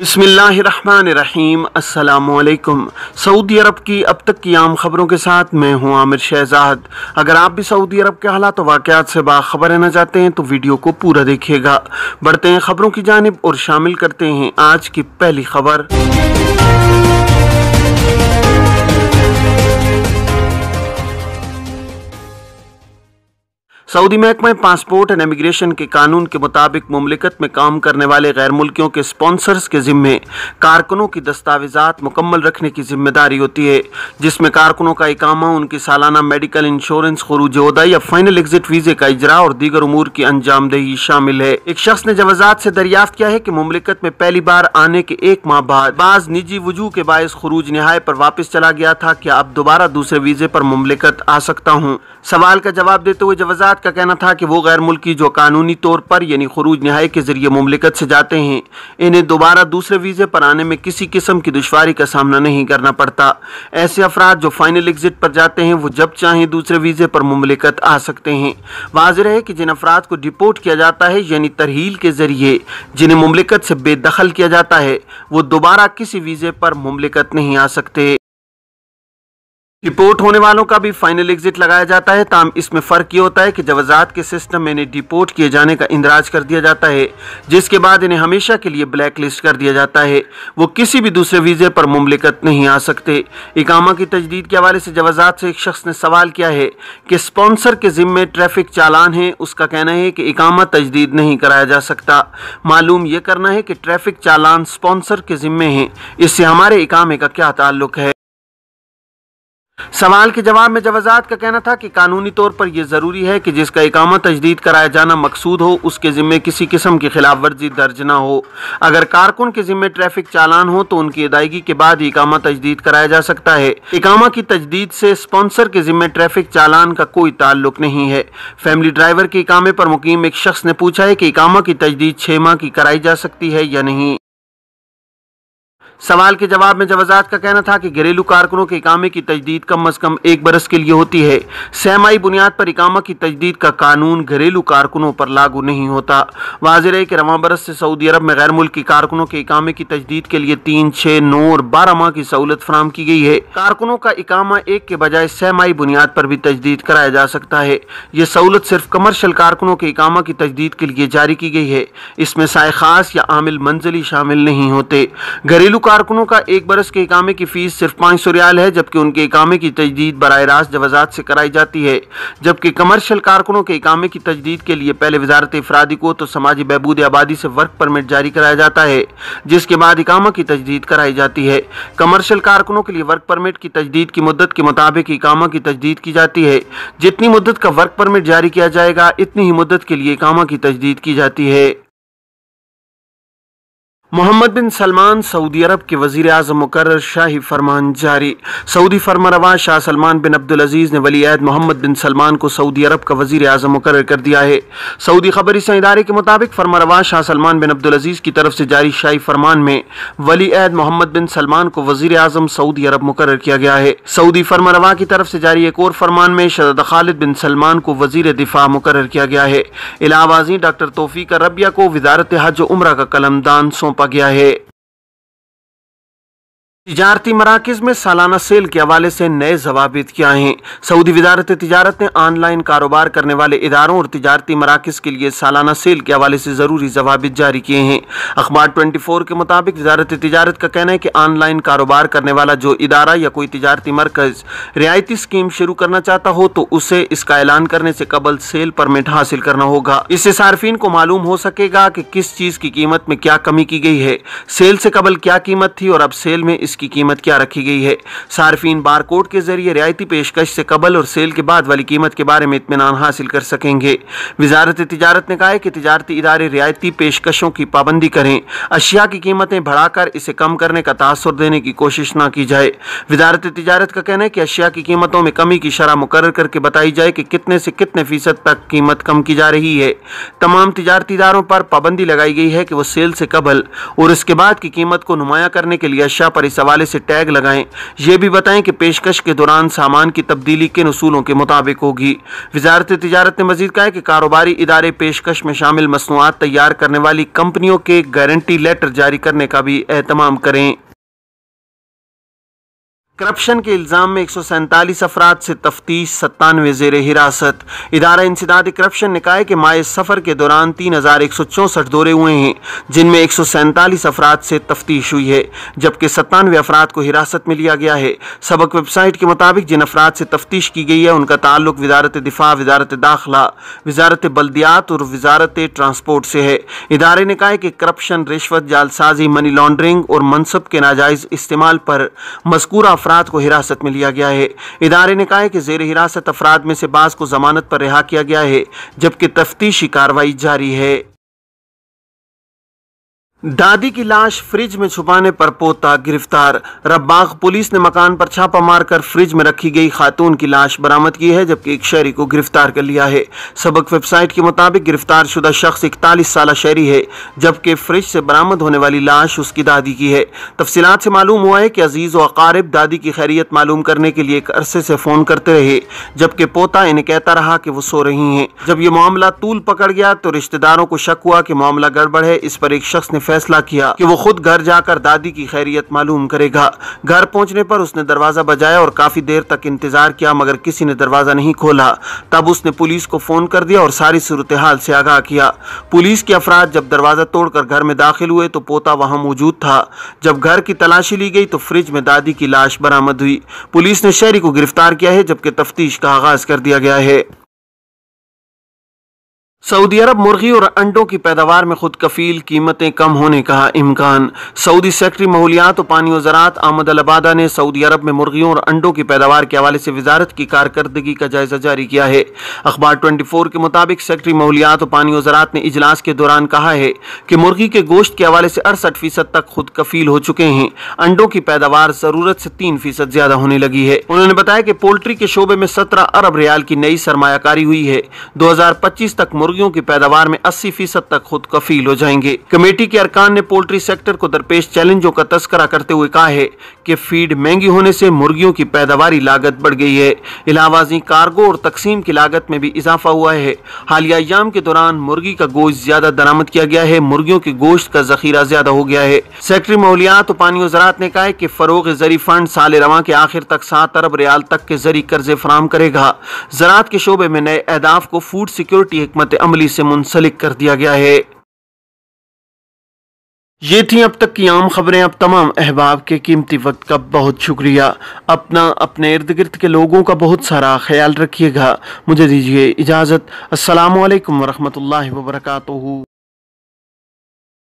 बिस्मिल्लाहिर्रहमानिर्रहीम। अस्सलामुअलैकुम। सऊदी अरब की अब तक की आम खबरों के साथ मैं हूं आमिर शहजाद। अगर आप भी सऊदी अरब के हालात और वाक़यात से बाखबर रहना चाहते हैं तो वीडियो को पूरा देखिएगा। बढ़ते हैं खबरों की जानिब और शामिल करते हैं आज की पहली खबर। सऊदी महकमा पासपोर्ट एंड इमिग्रेशन के कानून के मुताबिक मुमलिकत में काम करने वाले गैर मुल्कियों के स्पॉन्सर्स के जिम्मे कारकुनों की दस्तावेजात मुकम्मल रखने की जिम्मेदारी होती है, जिसमें कारकुनों का इकामा, उनकी सालाना मेडिकल इंश्योरेंस, खुरूज ओहदा या फाइनल एग्जिट वीजे का इजरा और दीगर उमूर की अंजामदही शामिल है। एक शख्स ने जवाजात से दरियाफ्त किया है कि मुमलिकत में पहली बार आने के एक माह बाद बाज निजी वजूह के बायस खुरूज निहाय पर वापस चला गया था। क्या अब दोबारा दूसरे वीजे पर मुमलिकत आ सकता हूँ? सवाल का जवाब देते हुए जवाजात का कहना था कि वो गैर मुल्की जो कानूनी तौर पर यानी खुरूज निहाई के जरिए मुमलिकत से जाते हैं, इन्हें दोबारा दूसरे वीजे पर आने में किसी किस्म की दुश्वारी का सामना नहीं करना पड़ता। ऐसे अफराद जो फाइनल एग्जिट पर जाते हैं वो जब चाहें दूसरे वीजे पर मुमलिकत आ सकते हैं। वाज़ेह है कि जिन अफराद को डिपोर्ट किया जाता है यानी तरहील के जरिए जिन्हें मुमलिकत से बेदखल किया जाता है, वो दोबारा किसी वीजे पर मुमलिकत नहीं आ सकते। डिपोर्ट होने वालों का भी फाइनल एग्जिट लगाया जाता है, ताम इसमें फ़र्क ये होता है कि जवाजात के सिस्टम में इन्हें डिपोर्ट किए जाने का इंदराज कर दिया जाता है, जिसके बाद इन्हें हमेशा के लिए ब्लैक लिस्ट कर दिया जाता है। वो किसी भी दूसरे वीज़े पर मुमलिकत नहीं आ सकते। इकामा की तजदीद के हवाले से जवाजात से एक शख्स ने सवाल किया है कि स्पॉन्सर के ज़िम्मे ट्रैफिक चालान है। उसका कहना है कि इकामा तजदीद नहीं कराया जा सकता। मालूम यह करना है कि ट्रैफिक चालान स्पॉन्सर के ज़िम्मे है, इससे हमारे इकामे का क्या ताल्लुक है? सवाल के जवाब में जवाजात का कहना था कि कानूनी तौर पर यह जरूरी है कि जिसका इकामा तजदीद कराया जाना मकसूद हो उसके जिम्मे किसी किस्म की खिलाफ वर्जी दर्ज ना हो। अगर कारकुन के जिम्मे ट्रैफिक चालान हो तो उनकी अदायगी के बाद ही इकामा तजदीद कराया जा सकता है। इकामा की तजदीद से स्पॉन्सर के जिम्मे ट्रैफिक चालान का कोई ताल्लुक नहीं है। फैमिली ड्राइवर के इकामे पर मुकीम एक शख्स ने पूछा है कि इकामा की तजदीद 6 माह की कराई जा सकती है या नहीं। सवाल के जवाब में जवाजात का कहना था कि घरेलू कारकुनों के इकामे की तजदीद कम अज़ कम 1 बरस के लिए होती है। सहमाई बुनियाद पर इकामा की तजदीद का कानून घरेलू कारकुनों पर लागू नहीं होता। वाज़ेह है कि रवां बरस से सऊदी अरब में गैर मुल्की कारकुनों के इकामे की तजदीद के लिए 3, 6, 9 और 12 माह की सहूलत फराम की गई है। कारकुनों का इकामा एक के बजाय सहमाई बुनियाद पर भी तजदीद कराया जा सकता है। ये सहूलत सिर्फ कमर्शल कारकुनों के इकामा की तजदीद के लिए जारी की गई है। इसमें साए खास या आमिल मंजिली शामिल नहीं होते। घरेलू कारकुनों का 1 बरस के इकामे की फीस सिर्फ 500 रियाल है, जबकि उनके इकामे की तजदीद बराह रास्त जवाजात से कराई जाती है। जबकि कमर्शियल कारकुनों के इकामे की तजदीद के लिए पहले वजारत इफरादी को तो समाजी बहबूद आबादी से वर्क परमिट जारी कराया जाता है, जिसके बाद इकामा की तजदीद कराई जाती है। कमर्शियल कारकुनों के लिए वर्क परमिट की तजदीद की मुद्दत के मुताबिक इकामा की तजदीद की जाती है। जितनी मुद्दत का वर्क परमिट जारी किया जाएगा इतनी ही मुद्दत के लिए इकामा की तजदीद की जाती है। मोहम्मद बिन सलमान सऊदी अरब के वज़ीर आज़म मुकर्रर, शाही फरमान जारी। सऊदी फरमारवा शाह सलमान बिन अब्दुल अजीज़ ने वली अहद मोहम्मद बिन सलमान को सऊदी अरब का वज़ीर आज़म मुकर्रर कर दिया है। सऊदी खबरी इदारे के मुताबिक फरमारवा शाह सलमान बिन अब्दुल अजीज़ की तरफ से जारी शाही फरमान में वली अहद मोहम्मद बिन सलमान को वज़ीर आज़म सऊदी अरब मुकर्रर किया गया है। सऊदी फरमारवा की तरफ से जारी एक और फरमान में शहज़ादा खालिद बिन सलमान को वज़ीर दिफा मुकर्रर किया गया है। इलाहाबादी डॉक्टर तौफीक रबिया को वज़ारत हज व उम्रा का कलमदान सौंपा गया है। तिजारती मराकिज में सालाना सेल के हवाले से नए ज़वाबित क्या हैं? सऊदी वज़ारत तिजारत ने ऑनलाइन कारोबार करने वाले इदारों और तिजारती मराकिज के लिए सालाना सेल के हवाले से ज़रूरी ज़वाबित जारी किए हैं। अखबार 24 के मुताबिक वज़ारत तिजारत का कहना है कि ऑनलाइन कारोबार करने वाला जो इदारा या कोई तिजारती मरकज़ रियायती स्कीम शुरू करना चाहता हो तो उसे इसका ऐलान करने से कबल सेल परमिट हासिल करना होगा। इससे सार्फिन को मालूम हो सकेगा कि किस चीज़ की कीमत में क्या कमी की गई है, सेल से कबल क्या कीमत थी और अब सेल में इसकी कीमत क्या रखी गई है। सार्फिन बारकोड के जरिए रियायती पेशकश से कबल और सेल के बाद वाली कीमत के बारे में इत्मीनान हासिल कर सकेंगे। वज़ारत तिजारत ने कहा है कि तिजारती इदारे रियायती पेशकशों की पाबंदी करें, अशिया की कीमतें बढ़ाकर इसे कम करने का तासुर देने की कोशिश न की जाए। वज़ारत तिजारत का कहना है कि अशिया की कीमतों में कमी की शरह मुकर्रर करके बताई जाए कि कितने से कितने फीसद तक कीमत कम की जा रही है। तमाम तिजारती इदारों पर पाबंदी लगाई गई है कि वो सेल से कबल और इसके बाद की कीमत को नुमाया करने के लिए अशिया पर इस हवाले से टैग लगाएं। ये भी बताएं कि पेशकश के दौरान सामान की तब्दीली किन उसूलों के मुताबिक होगी। वजारत तिजारत ने मजीद कहा है कि कारोबारी इदारे पेशकश में शामिल मसनूआत तैयार करने वाली कंपनियों के गारंटी लेटर जारी करने का भी एहतमाम करें। करप्शन के इल्ज़ाम में 147 अफराद से तफ्तीश, 97 ज़ेर हिरासत। इदारा इंसदाद करप्शन ने कहा है कि माह सफ़र के दौरान 3164 दौरे हुए हैं, जिनमें 147 अफराद से तफ्तीश हुई है, जबकि 97 अफराद को हिरासत में लिया गया है। सबक वेबसाइट के मुताबिक जिन अफराद से तफ्तीश की गई है उनका ताल्लुक वजारत दिफा, वजारत दाखिला, वजारत बल्दियात और वजारत ट्रांसपोर्ट से है। इदारे ने कहा है कि करप्शन, रिश्वत, जालसाजी, मनी लॉन्ड्रिंग और मनसब के नाजायज़ इस्तेमाल पर मज़कूरा अफराद को हिरासत में लिया गया है। इदारे ने कहा है कि ज़ेर हिरासत अफराद में से बाज़ को जमानत पर रिहा किया गया है, जबकि तफ्तीशी कार्रवाई जारी है। दादी की लाश फ्रिज में छुपाने पर पोता गिरफ्तार। रब्बाग पुलिस ने मकान पर छापा मारकर फ्रिज में रखी गई खातून की लाश बरामद की है, जबकि एक शहरी को गिरफ्तार कर लिया है। सबक वेबसाइट के मुताबिक गिरफ्तार शुदा शख्स 41 साल शहरी है, जबकि फ्रिज से बरामद होने वाली लाश उसकी दादी की है। तफसीलात से मालूम हुआ है कि अजीज व अकारिब दादी की खैरियत मालूम करने के लिए एक अरसे से फोन करते रहे, जबकि पोता इन्हें कहता रहा कि वो सो रही हैं। जब ये मामला तूल पकड़ गया तो रिश्तेदारों को शक हुआ कि मामला गड़बड़ है। इस पर एक शख्स ने फैसला किया कि वो खुद घर जाकर दादी की खैरियत मालूम करेगा। घर पहुंचने पर उसने दरवाजा बजाया और काफी देर तक इंतजार किया, मगर किसी ने दरवाजा नहीं खोला। तब उसने पुलिस को फोन कर दिया और सारी सूरत हाल से आगाह किया। पुलिस के अफराद जब दरवाजा तोड़कर घर में दाखिल हुए तो पोता वहां मौजूद था। जब घर की तलाशी ली गई तो फ्रिज में दादी की लाश बरामद हुई। पुलिस ने शहरी को गिरफ्तार किया है, जबकि तफ्तीश का आगाज कर दिया गया है। सऊदी अरब मुर्गी और अंडों की पैदावार में खुद कफील, कीमतें कम होने का इम्कान। सऊदी सेक्रेटरी माहौलियात और पानी और ज़राअत अहमद अल अबादा ने सऊदी अरब में मुर्गियों और अंडों की पैदावार के हवाले से वजारत की कारकर्दगी का जायजा जारी किया है। अखबार 24 के मुताबिक सेक्रेटरी माहौलियात और पानी और ज़राअत ने इजलास के दौरान कहा है कि मुर्गी के गोश्त के हवाले से 68% तक खुद कफील हो चुके हैं। अंडों की पैदावार जरूरत से 3% ज्यादा होने लगी है। उन्होंने बताया कि पोल्ट्री के शोबे में 17 अरब रियाल की नई सरमायाकारी हुई है। 2025 तक मुर्गियों की पैदावार में 80% तक खुद कफील हो जाएंगे। कमेटी के अरकान ने पोल्ट्री सेक्टर को दरपेश चैलेंजों का तस्करा करते हुए कहा है कि फीड महंगी होने से मुर्गियों की पैदावारी लागत बढ़ गई है। इलावाजी कार्गो और तकसीम की लागत में भी इजाफा हुआ है। हालिया अय्याम के दौरान मुर्गी का गोश्त ज्यादा दरामद किया गया है। मुर्गियों के गोश्त का जखीरा ज्यादा हो गया है। सेक्रेटरी माहौलियात और पानी और ज़राअत ने कहा है कि फरोग ज़री फंड साल रवा के आखिर तक 7 अरब रियाल तक के जरी कर्जे फराम करेगा। ज़राअत के शोबे में नए अहदाफ को फूड सिक्योरिटी हिकमत अमली से मुंसलिक कर दिया गया है। ये थी अब तक की आम खबरें। अब तमाम अहबाब के कीमती वक्त का बहुत शुक्रिया। अपना, अपने इर्द गिर्द के लोगों का बहुत सारा ख्याल रखिएगा। मुझे दीजिए इजाज़त। अस्सलामु अलैकुम वरहमतुल्लाहि वबरकातुहू।